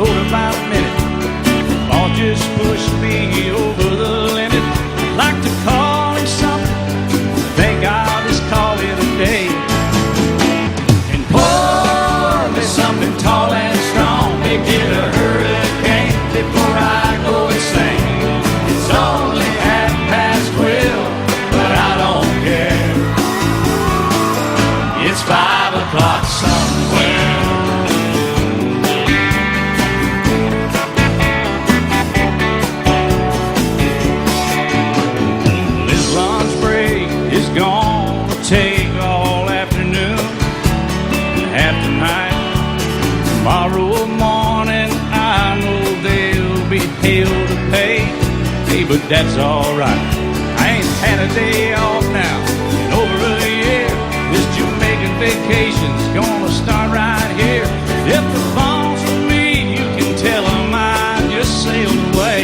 A: older by the minute. All just pushed me over the limit. Like to call him something, think I'll just call it a day. And pour me something tall and strong, make it a hurricane before I go insane. It's only 12:30, but I don't care. It's 5 o'clock somewhere. This lunch break is gonna take all afternoon and half the night. Tomorrow morning I know there'll be hell to pay. Hey, but that's alright. I ain't had a day off now in over a year. This Jamaican vacation's gonna start right here. If the phone's with me, you can tell them I just sailed away.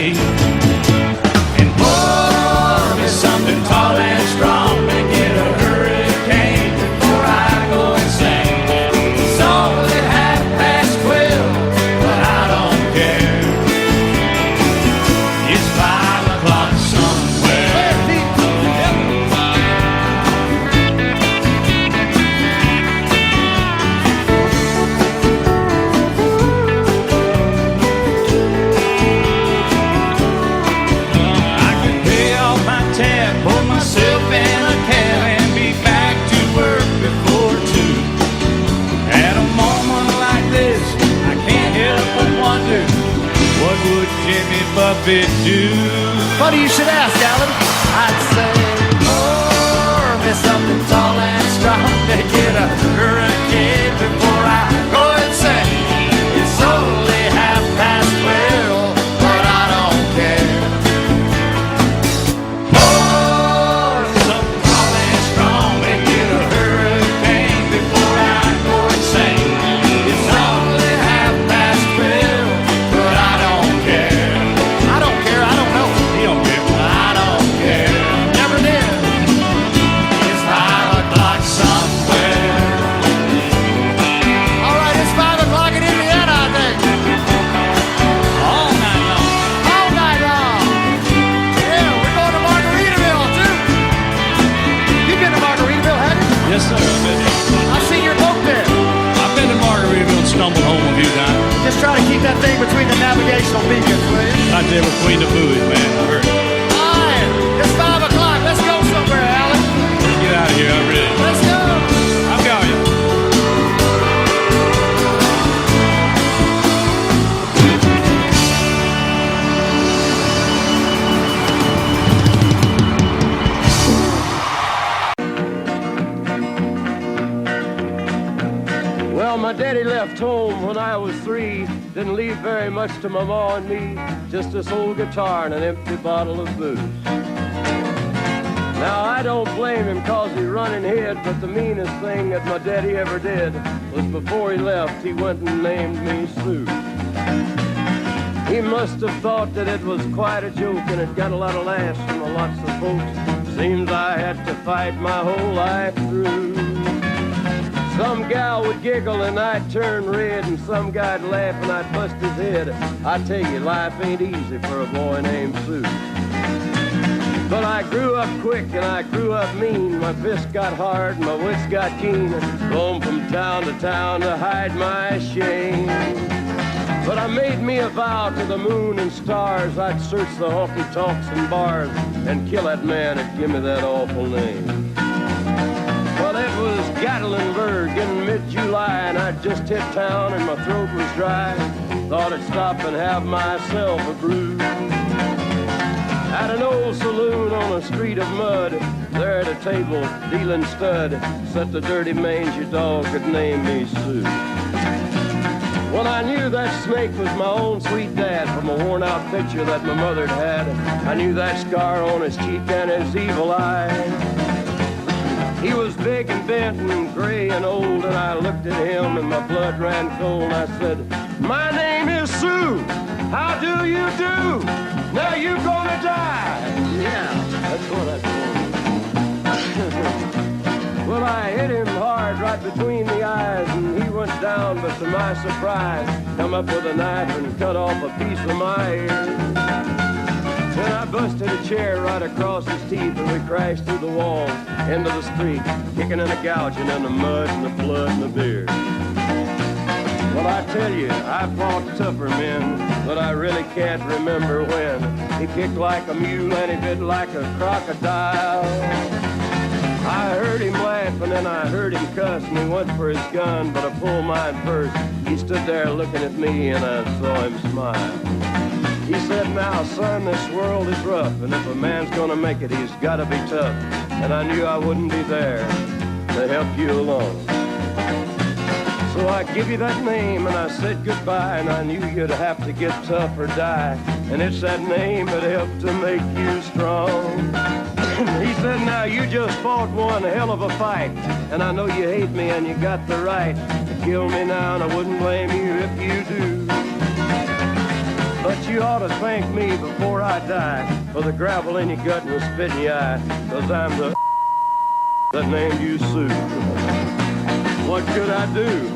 A: And pour me something tall and strong, make it a hurricane before I go insane. It's only 12:30, but I don't care. It's 5 o'clock somewhere. I can pay off my tab, pull myself in a cab, and be back to work before 2. At a moment like this, I can't help but wonder, what would Jimmy Buffett do?
L: Funny you should ask, Alan. I'd say, pour me something tall and strong, make it a hurricane before I go insane. It's only 12:30, but I don't care.
N: try to keep that thing between the navigational beacons, please.
A: Right there between the buoys, man. I heard it.
N: All right, it's 5 o'clock. Let's go somewhere, Alan.
A: Let's get out of here. I'm ready.
N: Let's go.
A: I'm going.
C: Well, my daddy left home when I was 3. Didn't leave very much to my ma and me. Just this old guitar and an empty bottle of booze. Now, I don't blame him cause he run and hid, but the meanest thing that my daddy ever did was before he left, he went and named me Sue. He must have thought that it was quite a joke and it got a lot of laughs from lots of folks. Seems I had to fight my whole life through. Some gal would giggle and I'd turn red, and some guy'd laugh and I'd bust his head. I tell you, life ain't easy for a boy named Sue. But I grew up quick and I grew up mean. My fists got hard and my wits got keen. Roamed from town to town to hide my shame. But I made me a vow to the moon and stars, I'd search the honky-tonks and bars and kill that man that give me that awful name. Well, it was Gatlinburg in mid-July, and I'd just hit town and my throat was dry. Thought I'd stop and have myself a brew. At an old saloon on a street of mud, there at a table, dealing stud, sat the dirty mangy dog that named me Sue. Well, I knew that snake was my own sweet dad from a worn-out picture that my mother'd had. I knew that scar on his cheek and his evil eye. He was big and bent and gray and old, and I looked at him and my blood ran cold. And I said, "My name is Sue. How do you do? Now you gonna die." Yeah, that's what I told him. Well, I hit him hard right between the eyes, and he went down, but to my surprise, come up with a knife and cut off a piece of my ear. Then I busted a chair right across his teeth, and we crashed through the walls into the street, kicking and a gouging in the mud and the blood and the beer. Well, I tell you, I fought tougher men, but I really can't remember when. He kicked like a mule and he bit like a crocodile. I heard him laugh and then I heard him cuss, and he went for his gun, but I pulled mine first. He stood there looking at me and I saw him smile. He said, "Now, son, this world is rough, and if a man's gonna make it, he's gotta be tough." And I knew I wouldn't be there to help you along. So I give you that name and I said goodbye, and I knew you'd have to get tough or die. And it's that name that helped to make you strong. He said, "Now you just fought one hell of a fight, and I know you hate me and you got the right to kill me now, and I wouldn't blame you if you do. But you ought to thank me before I die for the gravel in your gut and the spit in your eye, 'cause I'm the that named you Sue." What could I do?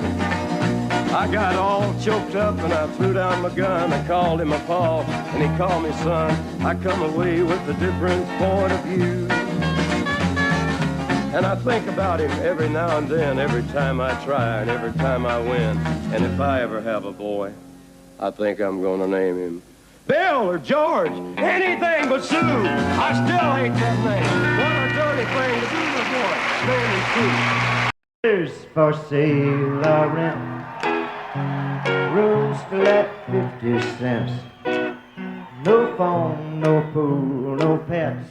C: I got all choked up and I threw down my gun. I called him a paw and he called me son. I come away with a different point of view. And I think about him every now and then, every time I try and every time I win. And if I ever have a boy, I think I'm gonna name him Bill or George, anything but Sue. I still hate that name. What a dirty thing to do to a boy. Name him Sue.
O: There's for sale or rent, rooms to let 50 cents. No phone, no pool, no pets.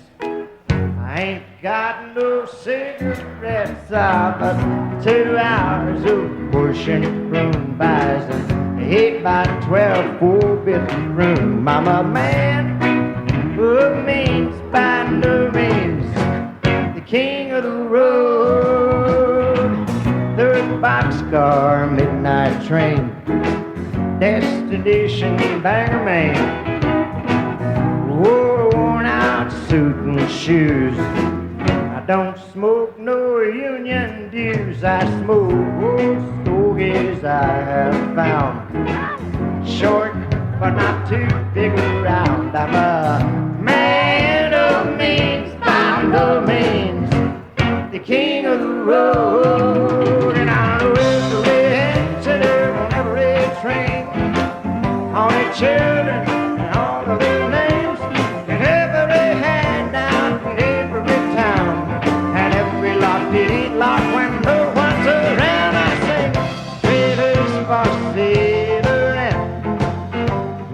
O: I ain't got no cigarettes. But 2 hours of pushing room buys an 8 by 12 4-bedroom room. I'm a man who means by no means the king of the road. 3rd boxcar, midnight train, destination Bangor, Maine. Whoa, worn out suit and shoes. I don't smoke no union dues. I smoke old stogies I have found. Short, but not too big around. I'm a man of means, by no means the king of the road. And I know every head on every train all the children and all of their names, and every hand down in every town, and every lot did eat lock when no one's around. I sing traders for silver and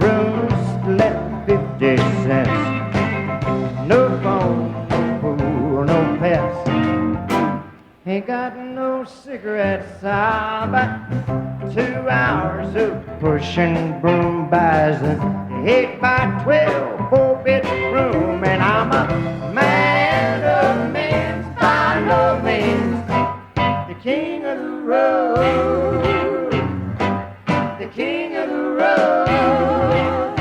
O: rooms left 50 cents. No phone, no pool, no pets. Ain't got no cigarettes. About 2 hours of pushing broom buys an 8x12 4-bedroom, and I'm a man of means by no means, the king of the road, the king of the road.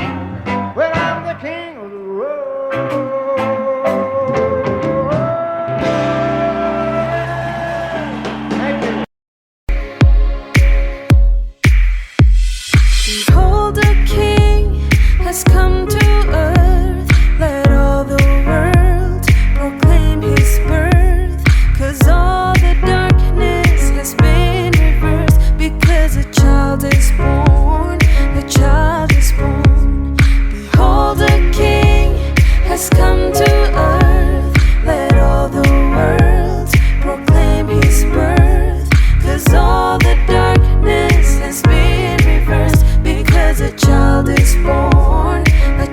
O: Well, I'm the king of the road.
P: Behold, a king has come to earth. Let all the world proclaim his birth. 'Cause all the darkness has been reversed. Because a child is born, a child is born. Behold, a king has come to earth. Let all the world proclaim his birth. 'Cause all the darkness has been reversed. Because a child is born, a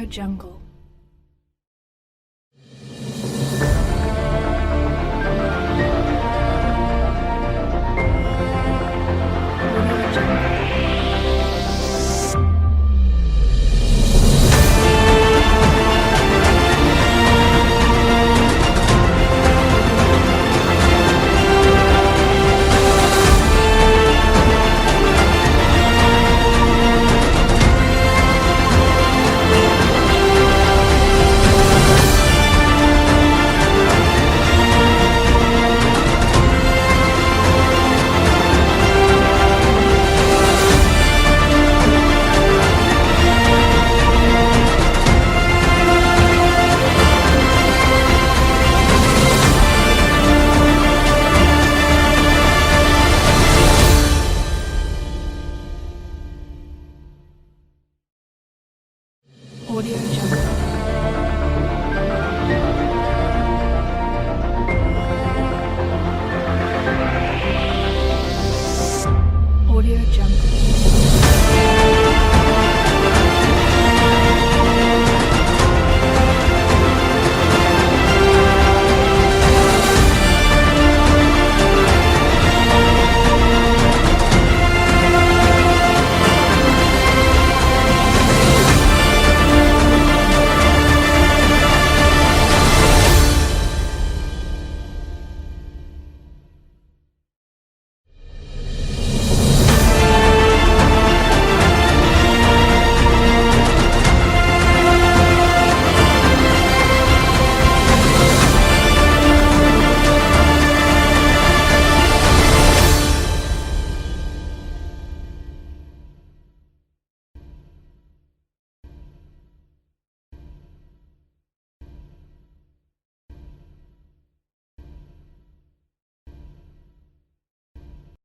P: jungle.